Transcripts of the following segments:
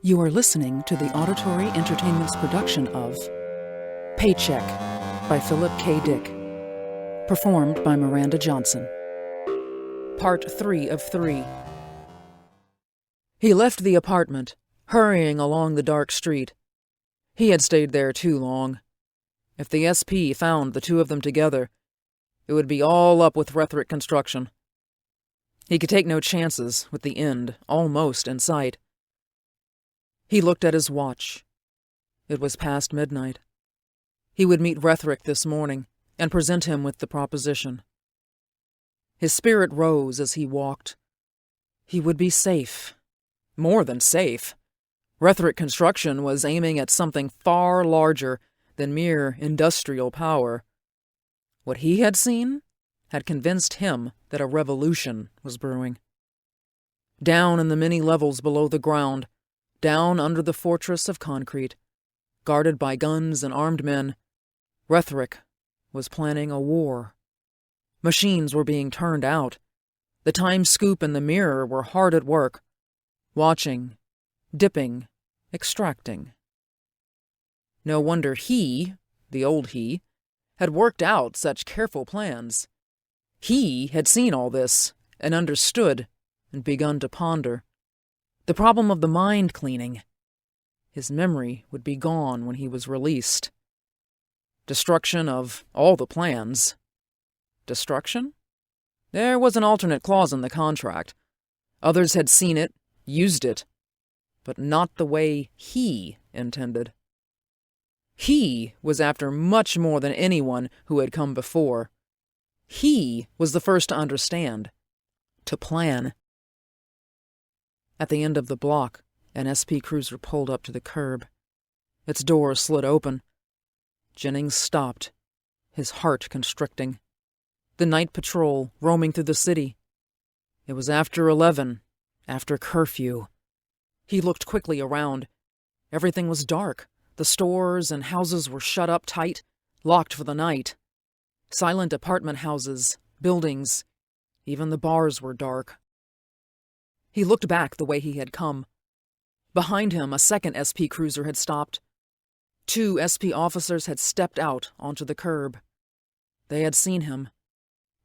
You are listening to the Auditory Entertainment's production of Paycheck by Philip K. Dick, performed by Miranda Johnson. Part 3 of 3. He left the apartment, hurrying along the dark street. He had stayed there too long. If the SP found the two of them together, it would be all up with Rethrick Construction. He could take no chances with the end almost in sight. He looked at his watch. It was past midnight. He would meet Rethrick this morning and present him with the proposition. His spirit rose as he walked. He would be safe. More than safe. Rethrick Construction was aiming at something far larger than mere industrial power. What he had seen had convinced him that a revolution was brewing. Down in the many levels below the ground, down under the fortress of concrete, guarded by guns and armed men, Rethrick was planning a war. Machines were being turned out. The time scoop and the mirror were hard at work, watching, dipping, extracting. No wonder he, the old he, had worked out such careful plans. He had seen all this and understood and begun to ponder. The problem of the mind cleaning. His memory would be gone when he was released. Destruction of all the plans. Destruction? There was an alternate clause in the contract. Others had seen it, used it, but not the way he intended. He was after much more than anyone who had come before. He was the first to understand, to plan. At the end of the block, an SP cruiser pulled up to the curb. Its door slid open. Jennings stopped, his heart constricting. The night patrol roaming through the city. It was after 11, after curfew. He looked quickly around. Everything was dark. The stores and houses were shut up tight, locked for the night. Silent apartment houses, buildings, even the bars were dark. He looked back the way he had come. Behind him, a second SP cruiser had stopped. 2 SP officers had stepped out onto the curb. They had seen him.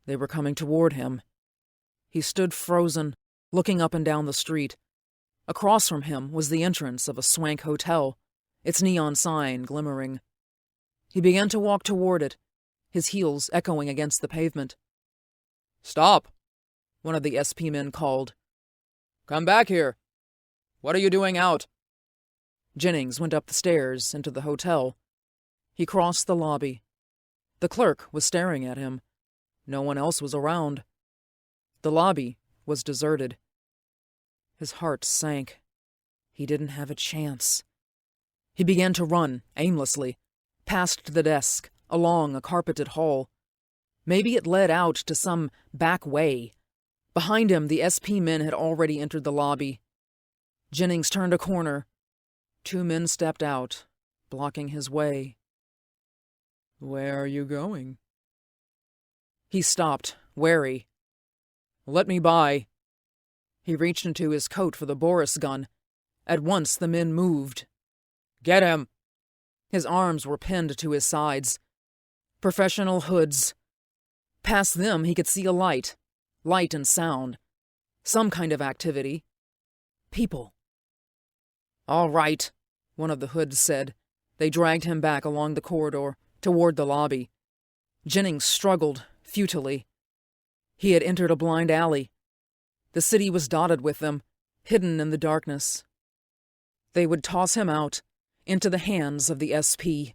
They were coming toward him. He stood frozen, looking up and down the street. Across from him was the entrance of a swank hotel, its neon sign glimmering. He began to walk toward it, his heels echoing against the pavement. "Stop!" one of the SP men called. "Come back here! What are you doing out?" Jennings went up the stairs into the hotel. He crossed the lobby. The clerk was staring at him. No one else was around. The lobby was deserted. His heart sank. He didn't have a chance. He began to run, aimlessly, past the desk, along a carpeted hall. Maybe it led out to some back way. Behind him, the SP men had already entered the lobby. Jennings turned a corner. 2 men stepped out, blocking his way. "Where are you going?" He stopped, wary. "Let me by." He reached into his coat for the Boris gun. At once the men moved. "Get him!" His arms were pinned to his sides. Professional hoods. Past them he could see a light and sound. Some kind of activity. People. "All right," one of the hoods said. They dragged him back along the corridor, toward the lobby. Jennings struggled, futilely. He had entered a blind alley. The city was dotted with them, hidden in the darkness. They would toss him out, into the hands of the SP.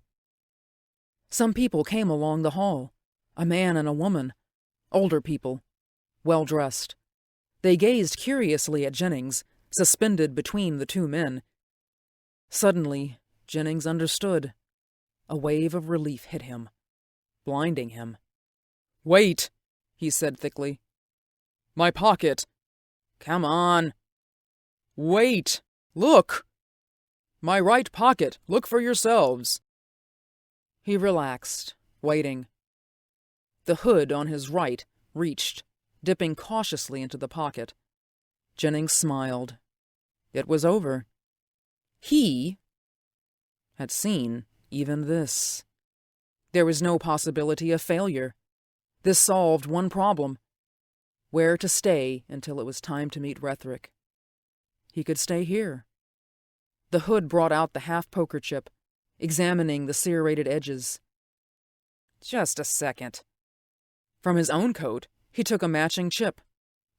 Some people came along the hall, a man and a woman, older people, well-dressed. They gazed curiously at Jennings, suspended between the 2 men. Suddenly, Jennings understood. A wave of relief hit him, blinding him. "Wait," he said thickly. "My pocket." "Come on." "Wait! Look!" "My right pocket. Look for yourselves." He relaxed, waiting. The hood on his right reached, dipping cautiously into the pocket. Jennings smiled. It was over. He had seen even this. There was no possibility of failure. This solved one problem: where to stay until it was time to meet Rethrick. He could stay here. The hood brought out the half-poker chip, examining the serrated edges. Just a second. From his own coat, he took a matching chip,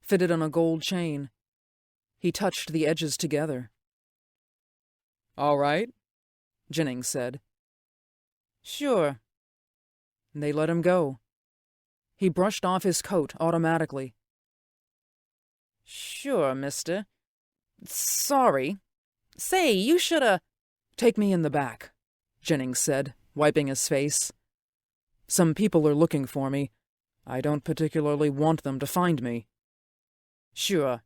fitted on a gold chain. He touched the edges together. "All right," Jennings said. "Sure." They let him go. He brushed off his coat automatically. "Sure, mister. Sorry. Say, you shoulda—" "Take me in the back," Jennings said, wiping his face. "Some people are looking for me. I don't particularly want them to find me." "Sure."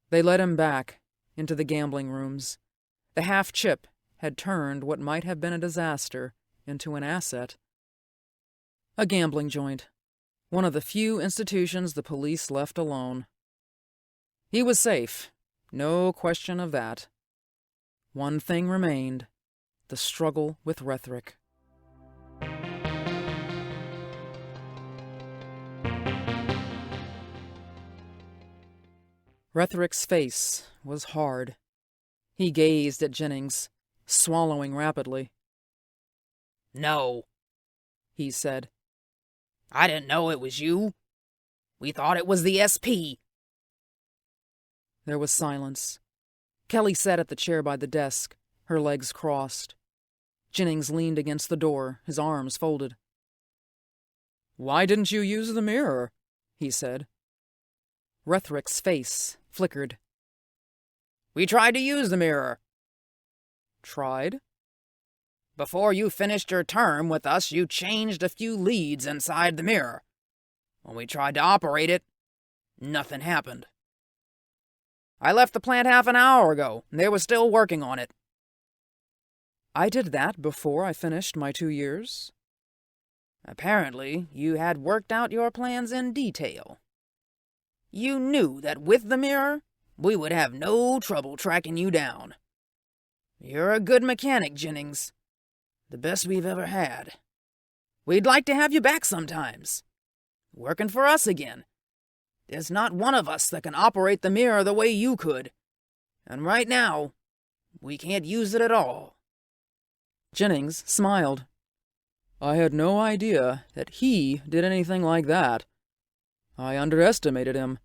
They led him back into the gambling rooms. The half-chip had turned what might have been a disaster into an asset. A gambling joint, one of the few institutions the police left alone. He was safe, no question of that. One thing remained: the struggle with Rethrick. Rethrick's face was hard. He gazed at Jennings, swallowing rapidly. "No," he said. "I didn't know it was you. We thought it was the SP." There was silence. Kelly sat at the chair by the desk, her legs crossed. Jennings leaned against the door, his arms folded. "Why didn't you use the mirror?" he said. Rethrick's face flickered. "We tried to use the mirror." "Tried?" "Before you finished your term with us, you changed a few leads inside the mirror. When we tried to operate it, nothing happened. I left the plant half an hour ago, and they were still working on it." "I did that before I finished my 2 years?" "Apparently, you had worked out your plans in detail. You knew that with the mirror, we would have no trouble tracking you down. You're a good mechanic, Jennings. The best we've ever had. We'd like to have you back sometimes. Working for us again. There's not one of us that can operate the mirror the way you could. And right now, we can't use it at all." Jennings smiled. "I had no idea that he did anything like that. I underestimated him."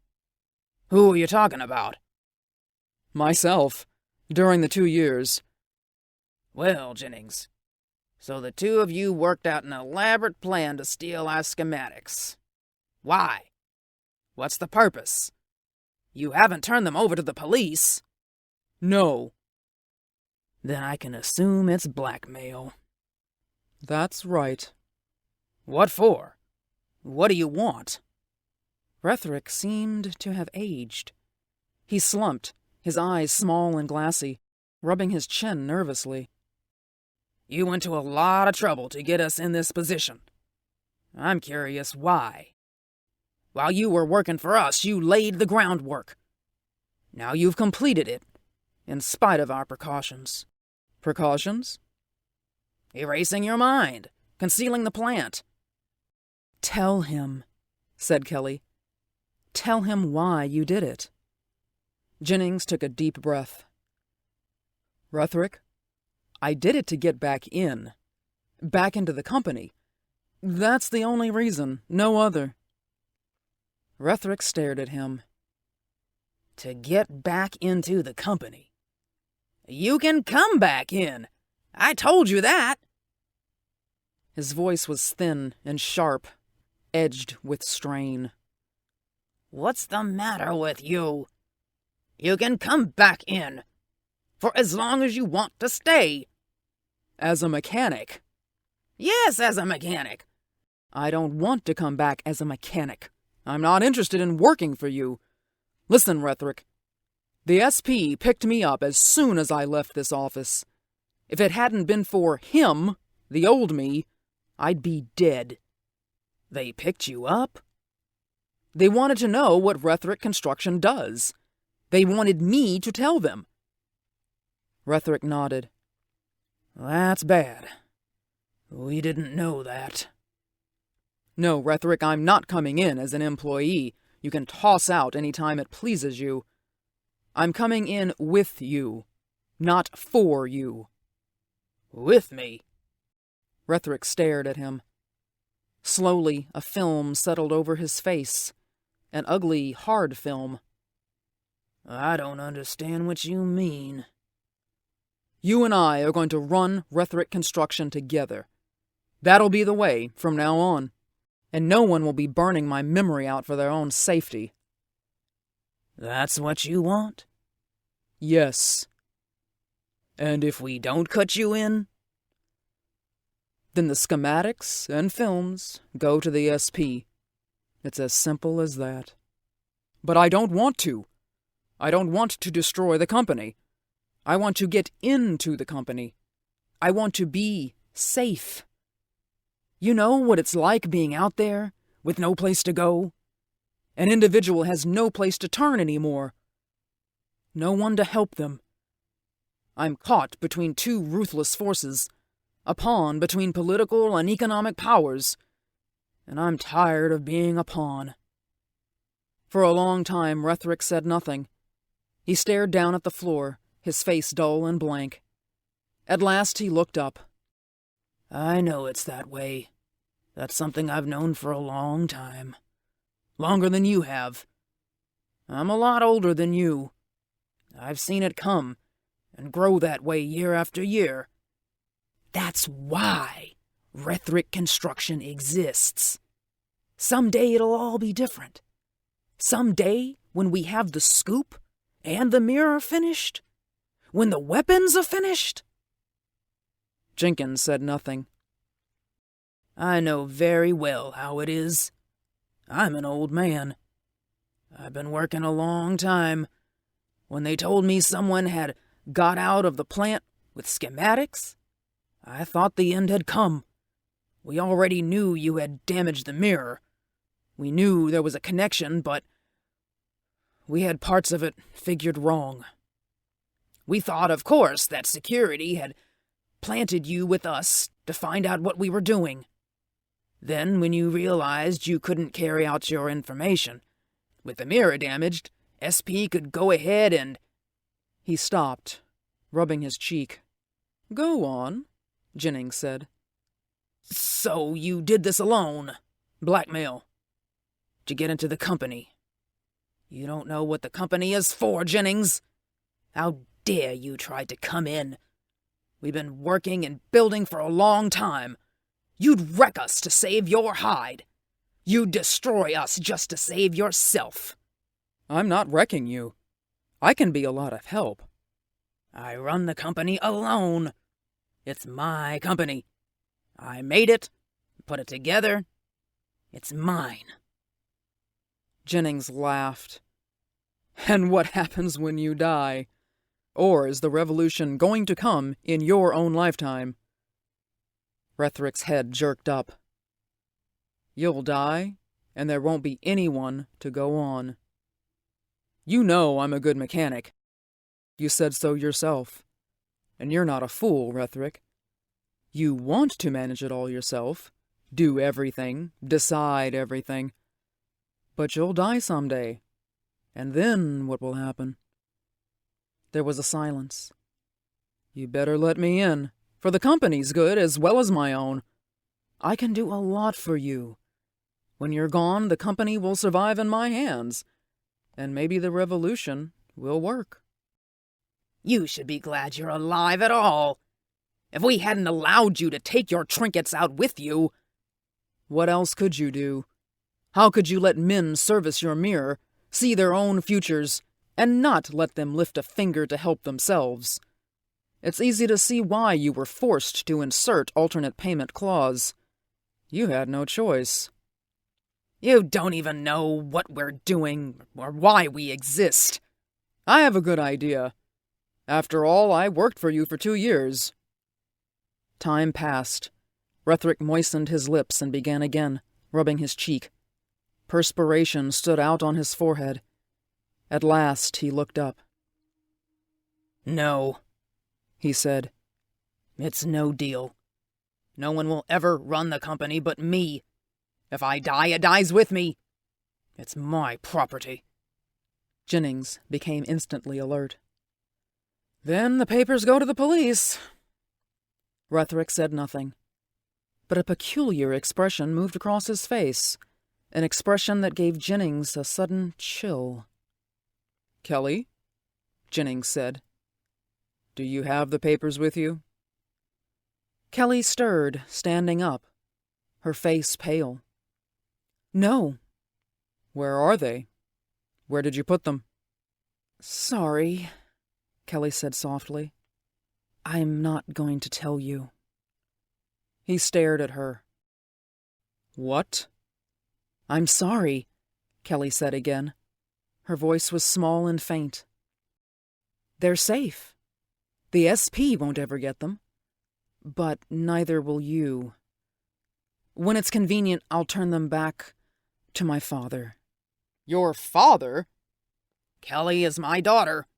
"Who are you talking about?" "Myself, during the 2 years. "Well, Jennings, so the two of you worked out an elaborate plan to steal our schematics. Why? What's the purpose? You haven't turned them over to the police." "No." "Then I can assume it's blackmail." "That's right." "What for? What do you want?" Rethrick seemed to have aged. He slumped, his eyes small and glassy, rubbing his chin nervously. "You went to a lot of trouble to get us in this position. I'm curious why. While you were working for us, you laid the groundwork. Now you've completed it, in spite of our precautions." "Precautions?" "Erasing your mind, concealing the plant." "Tell him," said Kelly. "Tell him why you did it." Jennings took a deep breath. "Rethrick, I did it to get back into the company. That's the only reason, no other." Rethrick stared at him. "To get back into the company? You can come back in. I told you that." His voice was thin and sharp, edged with strain. "What's the matter with you? You can come back in, for as long as you want to stay." "As a mechanic." "Yes, as a mechanic." "I don't want to come back as a mechanic. I'm not interested in working for you. Listen, Rethrick. The SP picked me up as soon as I left this office. If it hadn't been for him, the old me, I'd be dead." "They picked you up?" "They wanted to know what Rethrick Construction does. They wanted me to tell them." Rethrick nodded. That's bad. We didn't know that. No, Rethrick, I'm not coming in as an employee you can toss out any time it pleases you. I'm coming in with you, not for you. With me? Rethrick stared at him. Slowly, a film settled over his face. An ugly, hard film. I don't understand what you mean. You and I are going to run Rethrick Construction together. That'll be the way from now on. And no one will be burning my memory out for their own safety. That's what you want? Yes. And if we don't cut you in? Then the schematics and films go to the SP. It's as simple as that. But I don't want to. I don't want to destroy the company. I want to get into the company. I want to be safe. You know what it's like being out there with no place to go? An individual has no place to turn anymore. No one to help them. I'm caught between two ruthless forces, a pawn between political and economic powers, and I'm tired of being a pawn. For a long time, Rethrick said nothing. He stared down at the floor, his face dull and blank. At last he looked up. I know it's that way. That's something I've known for a long time. Longer than you have. I'm a lot older than you. I've seen it come and grow that way year after year. That's why Rethrick Construction exists. Someday it'll all be different. Someday, when we have the scoop and the mirror finished, when the weapons are finished. Jenkins said nothing. I know very well how it is. I'm an old man. I've been working a long time. When they told me someone had got out of the plant with schematics, I thought the end had come. We already knew you had damaged the mirror. We knew there was a connection, but we had parts of it figured wrong. We thought, of course, that security had planted you with us to find out what we were doing. Then, when you realized you couldn't carry out your information, with the mirror damaged, SP could go ahead and... He stopped, rubbing his cheek. Go on, Jennings said. So you did this alone? Blackmail? To get into the company? You don't know what the company is for, Jennings. How dare you try to come in? We've been working and building for a long time. You'd wreck us to save your hide. You'd destroy us just to save yourself. I'm not wrecking you. I can be a lot of help. I run the company alone. It's my company. I made it, put it together. It's mine. Jennings laughed. And what happens when you die? Or is the revolution going to come in your own lifetime? Rethrick's head jerked up. You'll die, and there won't be anyone to go on. You know I'm a good mechanic. You said so yourself. And you're not a fool, Rethrick. You want to manage it all yourself, do everything, decide everything. But you'll die someday. And then what will happen? There was a silence. You better let me in, for the company's good as well as my own. I can do a lot for you. When you're gone, the company will survive in my hands, and maybe the revolution will work. You should be glad you're alive at all. If we hadn't allowed you to take your trinkets out with you... What else could you do? How could you let men service your mirror, see their own futures, and not let them lift a finger to help themselves? It's easy to see why you were forced to insert alternate payment clause. You had no choice. You don't even know what we're doing or why we exist. I have a good idea. After all, I worked for you for 2 years. Time passed. Rethrick moistened his lips and began again, rubbing his cheek. Perspiration stood out on his forehead. At last he looked up. No. he said. It's no deal. No one will ever run the company but me. If I die, it dies with me. It's my property. Jennings became instantly alert. Then the papers go to the police. Rethrick said nothing, but a peculiar expression moved across his face, an expression that gave Jennings a sudden chill. Kelly, Jennings said, do you have the papers with you? Kelly stirred, standing up, her face pale. No. Where are they? Where did you put them? Sorry, Kelly said softly. I'm not going to tell you. He stared at her. What? I'm sorry, Kelly said again. Her voice was small and faint. They're safe. The SP won't ever get them. But neither will you. When it's convenient, I'll turn them back to my father. Your father? Kelly is my daughter,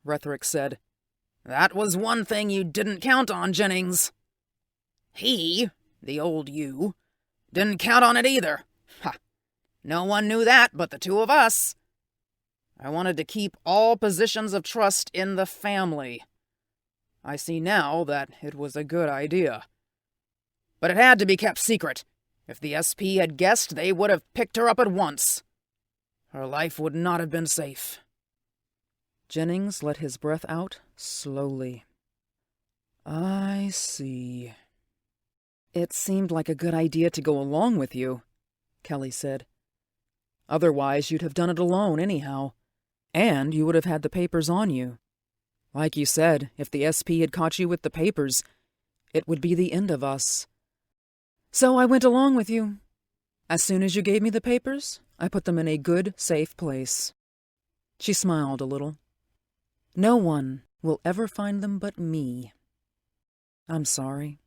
Rethrick said. That was one thing you didn't count on, Jennings. He, the old you, didn't count on it either. Ha! No one knew that but the two of us. I wanted to keep all positions of trust in the family. I see now that it was a good idea. But it had to be kept secret. If the SP had guessed, they would have picked her up at once. Her life would not have been safe. Jennings let his breath out slowly. I see. It seemed like a good idea to go along with you, Kelly said. Otherwise, you'd have done it alone anyhow, and you would have had the papers on you. Like you said, if the SP had caught you with the papers, it would be the end of us. So I went along with you. As soon as you gave me the papers, I put them in a good, safe place. She smiled a little. No one will ever find them but me. I'm sorry.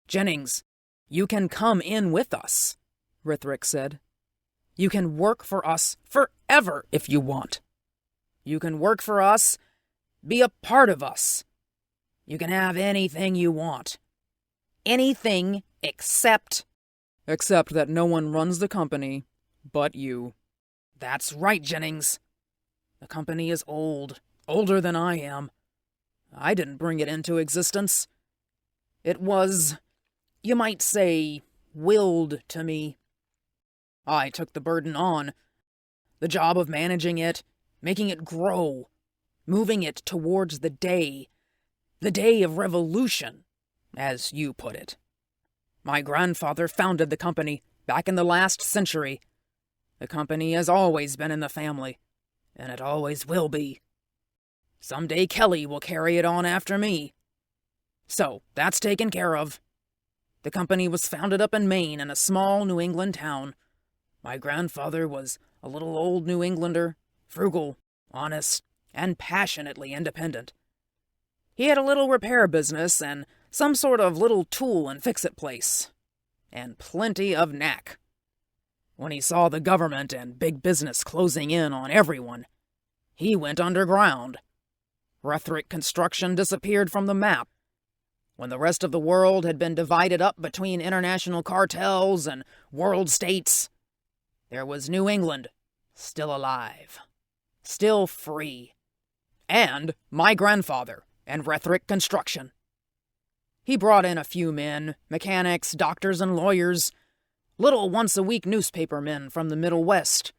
Jennings, you can come in with us, Rethrick said. You can work for us forever if you want. You can work for us, be a part of us. You can have anything you want. Anything except... Except that no one runs the company but you. That's right, Jennings. The company is old, older than I am. I didn't bring it into existence. It was, you might say, willed to me. I took the burden on, the job of managing it, making it grow, moving it towards the day of revolution, as you put it. My grandfather founded the company back in the last century. The company has always been in the family, and it always will be. Someday Kelly will carry it on after me. So, that's taken care of. The company was founded up in Maine in a small New England town. My grandfather was a little old New Englander, frugal, honest, and passionately independent. He had a little repair business and some sort of little tool and fix-it place. And plenty of knack. When he saw the government and big business closing in on everyone, he went underground. Rethrick Construction disappeared from the map. When the rest of the world had been divided up between international cartels and world states, there was New England, still alive, still free, and my grandfather and Rethrick Construction. He brought in a few men, mechanics, doctors, and lawyers, little once-a-week newspaper men from the Middle West.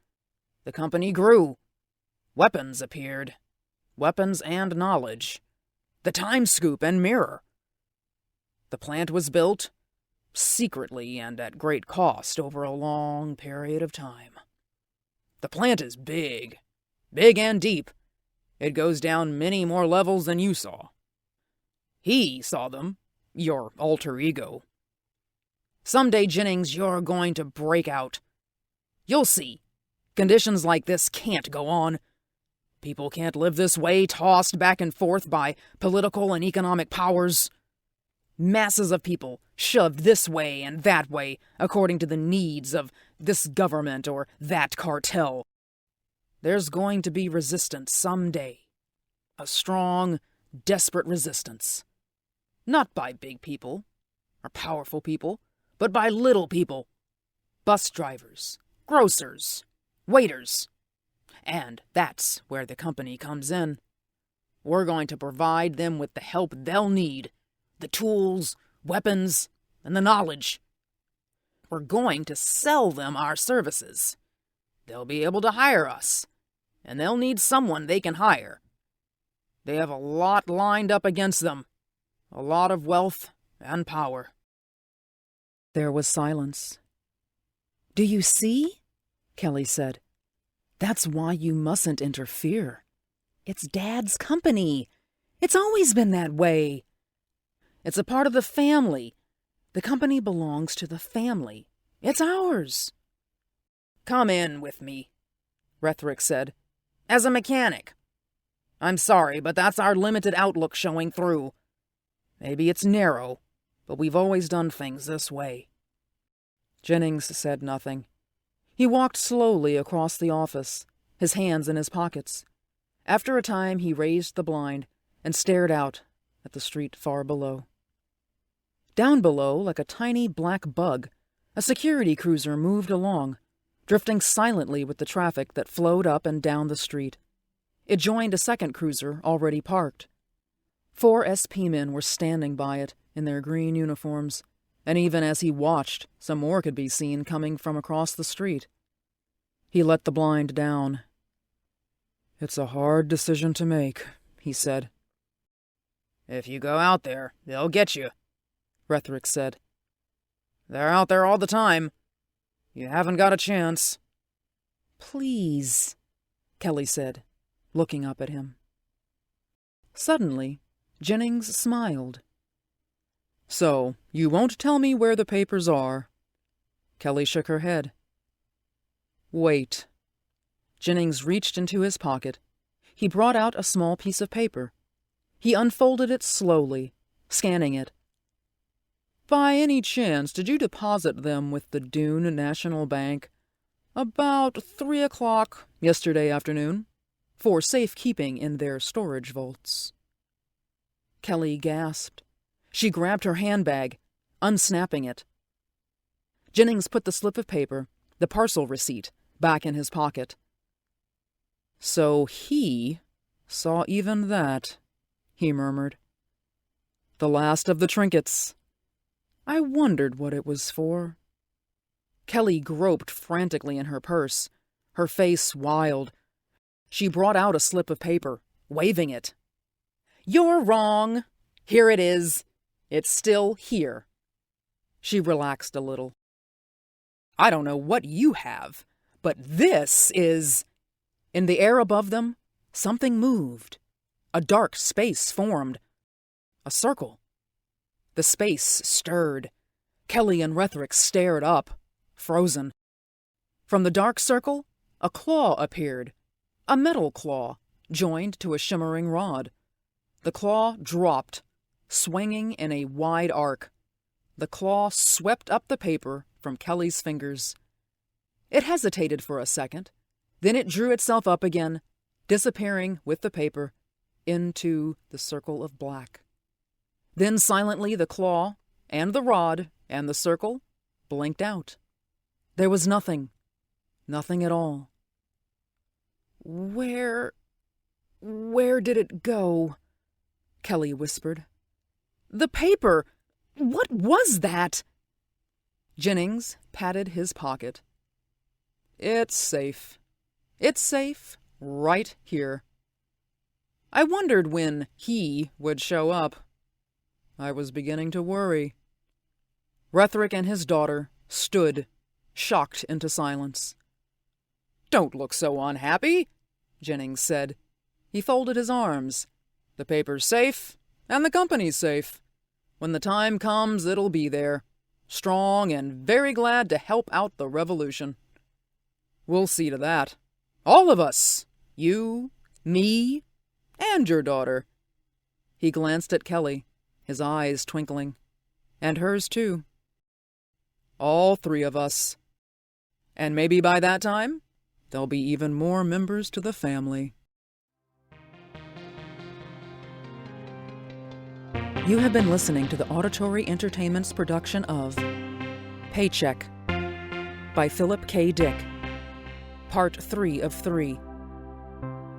The company grew. Weapons appeared. Weapons and knowledge. The Time Scoop and Mirror. The plant was built, secretly and at great cost over a long period of time. The plant is big. Big and deep. It goes down many more levels than you saw. He saw them. Your alter ego. Someday, Jennings, you're going to break out. You'll see. Conditions like this can't go on. People can't live this way, tossed back and forth by political and economic powers. Masses of people shoved this way and that way according to the needs of this government or that cartel. There's going to be resistance someday. A strong, desperate resistance. Not by big people or powerful people, but by little people. Bus drivers, grocers, waiters. And that's where the company comes in. We're going to provide them with the help they'll need, the tools, weapons, and the knowledge. We're going to sell them our services. They'll be able to hire us, and they'll need someone they can hire. They have a lot lined up against them, a lot of wealth and power. There was silence. "Do you see?" Kelly said. "That's why you mustn't interfere. It's Dad's company. It's always been that way. It's a part of the family. The company belongs to the family. It's ours." "Come in with me," Rethrick said, "as a mechanic. I'm sorry, but that's our limited outlook showing through. Maybe it's narrow, but we've always done things this way." Jennings said nothing. He walked slowly across the office, his hands in his pockets. After a time, he raised the blind and stared out at the street far below. Down below, like a tiny black bug, a security cruiser moved along, drifting silently with the traffic that flowed up and down the street. It joined a second cruiser already parked. 4 SP men were standing by it in their green uniforms, and even as he watched, some more could be seen coming from across the street. He let the blind down. "It's a hard decision to make," he said. "If you go out there, they'll get you," Rethrick said. "They're out there all the time. You haven't got a chance." "Please," Kelly said, looking up at him. Suddenly, Jennings smiled. "So, you won't tell me where the papers are?" Kelly shook her head. "Wait." Jennings reached into his pocket. He brought out a small piece of paper. He unfolded it slowly, scanning it. "By any chance, did you deposit them with the Dune National Bank about 3 o'clock yesterday afternoon for safekeeping in their storage vaults?" Kelly gasped. She grabbed her handbag, unsnapping it. Jennings put the slip of paper, the parcel receipt, back in his pocket. "So he saw even that," he murmured. "The last of the trinkets. I wondered what it was for." Kelly groped frantically in her purse, her face wild. She brought out a slip of paper, waving it. "You're wrong. Here it is. It's still here." She relaxed a little. "I don't know what you have, but this is—" In the air above them, something moved. A dark space formed. A circle. The space stirred. Kelly and Rethrick stared up, frozen. From the dark circle, a claw appeared. A metal claw, joined to a shimmering rod. The claw dropped, swinging in a wide arc. The claw swept up the paper from Kelly's fingers. It hesitated for a second. Then it drew itself up again, disappearing with the paper into the circle of black. Then silently the claw and the rod and the circle blinked out. There was nothing. Nothing at all. Where did it go?" Kelly whispered. "The paper! What was that?" Jennings patted his pocket. "It's safe. It's safe right here. I wondered when he would show up. I was beginning to worry." Rethrick and his daughter stood, shocked into silence. "Don't look so unhappy," Jennings said. He folded his arms. "The paper's safe, and the company's safe. When the time comes, it'll be there, strong and very glad to help out the revolution. We'll see to that. All of us. You, me, and your daughter." He glanced at Kelly, his eyes twinkling. "And hers, too. All 3 of us. And maybe by that time, there'll be even more members to the family." You have been listening to the Auditory Entertainment's production of Paycheck by Philip K. Dick, Part 3 of 3,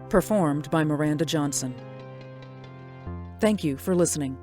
performed by Miranda Johnson. Thank you for listening.